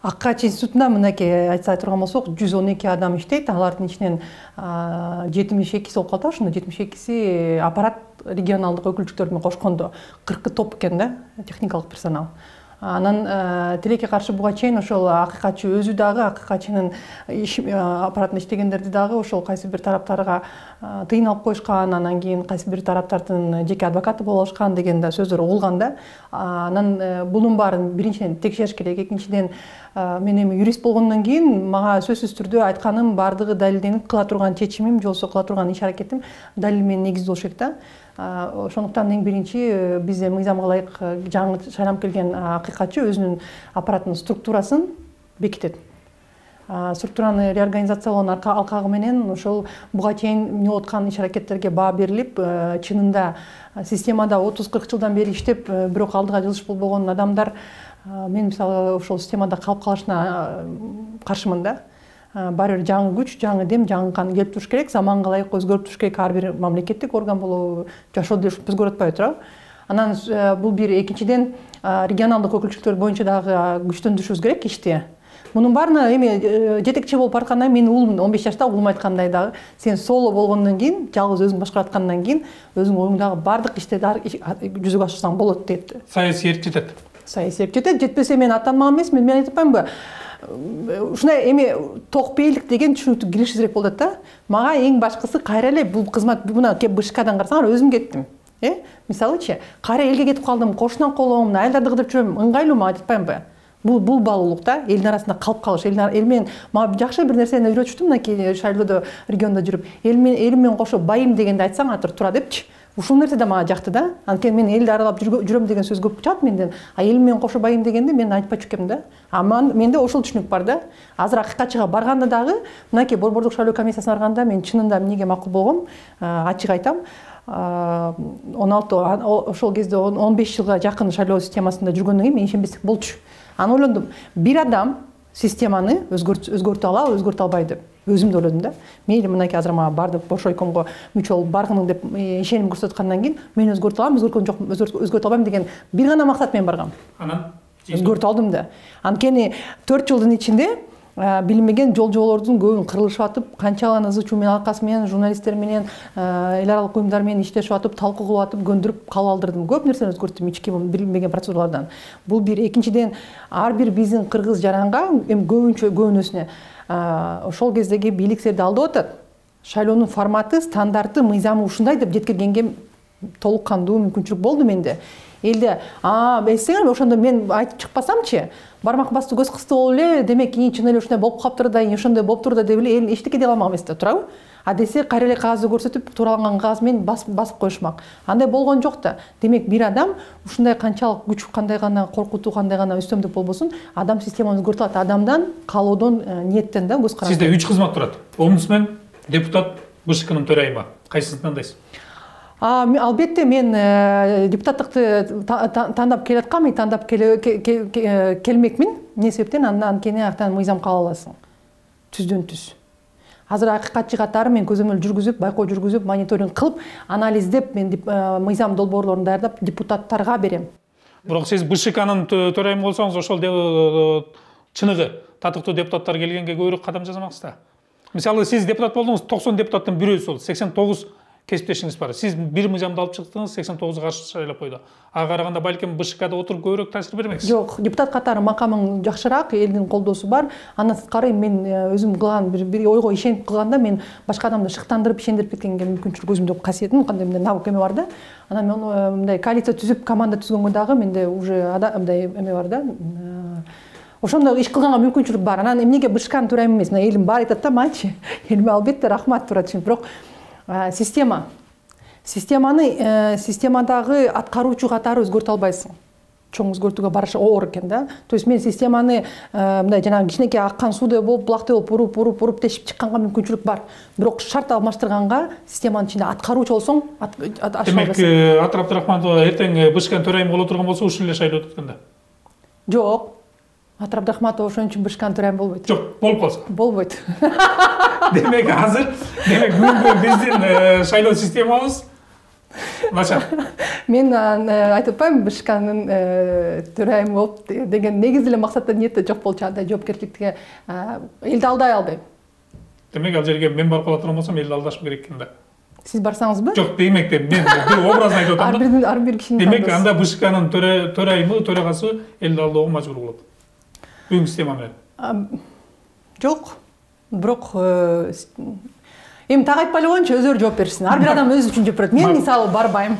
Аккач институтунда мынакей айтсай турган болсок 112 адам иштейт. Алардын ичинен 72 болуп калды. Ошондо 72 аппарат регионалдык өкүлчүктөрдүн кошкондо 40 топ экен да, техникалык персонал. Анан тилекке каршы буга чейин ошол акыйкатчы өзү дагы акыйкатчынын аппаратында иштегендерди дагы ошол кайсы бир тараптарга тыйын алып коюшкан, анан кийин кайсы бир тараптардын жеке адвокаты болуп алышкан деген да сөздөр угулган да. Анан бунун баарын биринчиден текшериш керек, экинчиден мен эми юрист болгондон кийин мага сөзсүз түрдө айтканым баардыгы далилденип кыла турган чечимим же болбосо кыла турган иш аракетим далил менен негиздүү болуш керек да. Ошондуктан эң биринчи бизде мыйзамга ылайык жаңы шайланып келген акыйкатчы өзүнүн аппараттын структурасын бекитет. Структураны реорганизациялоонун алкагы менен ошол буга чейин эмне аткан иш аракеттерге баа берилип, чынында системада 30-40 жылдан бери иштеп, бирок алдыга жылыш болбогон адамдар мен мисалы ошол системада калып калышына каршымын да. Баары бир жаңы күч, жаңы дем, жаңы кан келип туруш керек, заманга ылайык өзгөрүп туруш керек. Ар бир мамлекеттик орган болобу, жашоо деп өзгөрүп атпайбы туурабы? Анан бул бир, экинчиден регионалдык өкүлчүлүктөр боюнча дагы күчтөндүрүшүбүз керек ишти. Мунун баарына эми жетекчи болуп бараткандан менин уулум 15 жашта, уулум айткандай дагы сен соло болгондон кийин, жалгыз өзүң башкарып аткандан кийин өзүң оюңдагы баардык ишти жүзүгө ашырсаң болот дейт. Саясий эрк жетет. Саясий эрк жетет, жетпесе мен атанмак эмесмин, мен айтып атпаймынбы? Ушундай эми токпейлик деген түшүнүктү киришиз керек болот да. Мага эң башкысы кайра эле бул кызмат мына кеп БШКдан карасаңар өзүм кеттим. Мисалычы, кайра элге кетип калдым, кошунан колом, айылдарды кыдырып жүрөм, ыңгайлуу мага айтпаймынбы? Бул баалуулук да, элдин арасында калып калыш, эл менен мага жакшы бир нерсени үйрөтүштү мынакей шайлоодо, региондо жүрүп, элим менен кошо байым дегенди айтсаң атыр тура депчи. Ушул нерсе да мага жакты да. Анткени мен элди аралап жүрөм деген сөз көп чыгат менден. Элим менен кошо байым дегенди мен айтпачу экенмин да. Менде ошол түшүнүк бар да. Азыр акыйкатчыга барганда дагы мынакей борбордук шайлоо комиссиясына барганда мен чынында эмнеге макул болгом, ачык айтам. 16 ошол кезде 15 жылга жакын шайлоо системасында жүргөндөн кийин мен ишенбестик болчу. Аны ойлондум. Бир адам системаны өзгөртө алабы, өзгөртө албайбы деп. Өзүм да ойлодум да. Мейли мынакей азыр мага бардык Бошойкомго мүчө болуп баргының деп ишеним көрсөткөндөн кийин мен өзгөртө алам, өзгөрткөн жокмун, өзгөртө албайм деген бир гана максат менен баргам. Анан өзгөртө алдым да. Анткени 4 жылдын ичинде билинбеген жолжоболордун көбүн кырылышып атып, канчалаган ызы чуу менен алакасы менен, журналисттер менен, эл аралык уюмдар менен иштешип атып, талкуу кылып атып, көндүрүп кабыл алдырдым. Көп нерсени өзгөрттүм ички билинбеген процедуралардан. Бул бир, экинчиден ар бир биздин кыргыз жаранга, эми көбүнөсүнө ошол кездеги бийликтерди алдап атат. Шайлоонун форматы, стандарты, мыйзамы ушундай деп жеткиргенге толук кандуу мүмкүнчүлүк болду менде. Элде, эстеңерби, ошондо мен айтып чыкпасамчы, бармак басты көз кысты болуп эле, демек чын эле ушундай болуп калыптыр да, ошондой болуптур да деп эле эл эчтеке дей алмак эмес да, туурабы? Десе кайра эле кагазды көрсөтүп, туураланган кагаз менен басып коюшмак. Андай болгон жок да. Демек бир адам ушундай канчалык күч, кандай гана коркутуу, кандай гана үстөмдүк болбосун, адам системаны өзгөртө алат. Адамдан, каалоодон, ниеттен да көз караш. Сизде 3 кызмат турат. Омбудсмен, депутат, БШКнын төрайымы. Кайсысын тандайсыз? Албетте мен депутаттыкты тандап келаткам, тандап келмекмин. Не себептен? Анткени актан мыйзам кабыл аласың. Түздөн түз. Азыр акыйкатчы катары мен көзөмөл жүргүзүп, байкоо жүргүзүп, мониторинг кылып, анализдеп, мен мыйзам долбоорлорун даярдап депутаттарга берем. Бирок сиз БШКнын төрайымы болсоңуз, ошол чыныгы татыктуу депутаттар келгенге көбүрөөк кадам жасамаксыз да. Мисалы сиз депутат болдуңуз, 90 депутаттын бирөөсү болду, 89 кесиптешиңиз бар. Сиз бир мыйзамды алып чыктыңыз, 89 каршы шайлап койду. Ага караганда балким БШКда отуруп көбүрөөк таасир бермексиз. Жок, депутат катары макамың жакшыраак, элдин колдоосу бар. Андан сырткары мен өзүм кылган бир ойго ишенип кылганда мен башка адамды шыктандырып, ишендирип кеткенге мүмкүнчүлүк өзүмдө касиетим, кандай мындай навык эме бар да. Анан мен мындай коалиция түзүп, команда түзгөнгө дагы менде уже мындай эме бар да. Ошондо иш кылганга мүмкүнчүлүк бар. Анан эмнеге БШКнын төрайымы эмес? Мына элим бар айтат да, мачы. Элиме албетте рахмат турат үчүн. Бирок системадагы аткаруучу катары өзгөртө албайсың. Чоң өзгөртүүгө барыш оор экен да. То есть мен системаны мындай жанагы кичинекей аккан суудай болуп, булактай болуп уруп тешип чыкканга мүмкүнчүлүк бар. Бирок шарт алмаштырганга системанын ичинде аткаруучу болсоң, демек Атыр Абдрахманова эртең БШКнын төрайымы боло турган болсо ушул эле шайлоо өткөндө. Жок. Атыр Абдрахматова ошон үчүн БШКнын төрайымы болбойт. Жок, болуп калса. Болбойт. Демек азыр, бүгүнкү биздин шайлоо системабыз начар. Мен айтып атпаймынбы БШКнын төрайымы болуп деген негизи эле максатта ниетте жок болчу, андай жоопкерчиликке элди алдай албайм. Демек ал жерге мен барып кала турган болсом элди алдашым керек экен да. Сиз барсаңызбы? Жок, демек мен бир образын айтып атам да. Ар бир кишинин Демек анда БШКнын төрайымы, төрагасы элди алдоого мажбур болот. Бүгүнкү система менен. Жок. Бирок эми так айтпай эле коеюнчу, өздөрү жооп беришсин. Ар бир адам өзү үчүн жооп берет. Мен мисалы барбайм.